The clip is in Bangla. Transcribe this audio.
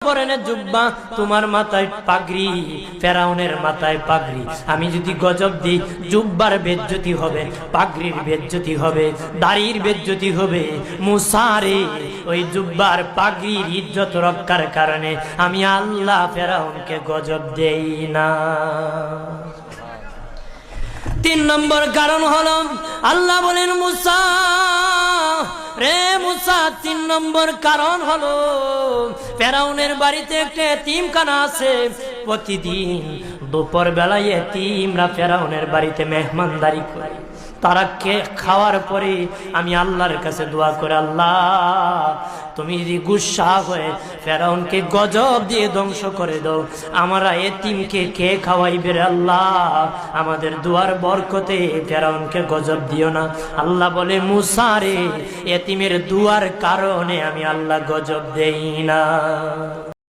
পরনে জুব্বা, তোমার মাথায় পাগড়ি, ফেরাউনের মাথায় পাগড়ি। আমি যদি গজব দিই, জুব্বার বেজ্জতি হবে, পাগড়ির বেজ্জতি হবে, দাড়ির বেজ্জতি হবে। মুসা রে, ওই জুব্বার পাগড়ির ইজ্জত রক্ষার কারণে আমি আল্লাহ ফেরাউনকে গজব দেই না। 3 নম্বর কারণ হলো, আল্লাহ বলেন মুসা রে মুসা, 3 নম্বর কারণ হলো ফেরাউনের বাড়িতে একটা এতিমখানা আছে। প্রতিদিন দুপুর বেলায় এতিমরা ফেরাউনের বাড়িতে মেহমানদারি করে। তারা খাওয়ার পরে আমি আল্লাহর কাছে দোয়া করে, আল্লাহ তুমি যদি গুসা হয়ে ফেরাউনকে গজব দিয়ে ধ্বংস করে দাও, আমরা এতিমকে কে খাওয়াইবে রে আল্লাহ, আমাদের দুয়ার বরকতে ফেরাউনকে গজব দিও না। আল্লাহ বলে, মুসা রে, এতিমের দুয়ার কারণে আমি আল্লাহ গজব দেই না।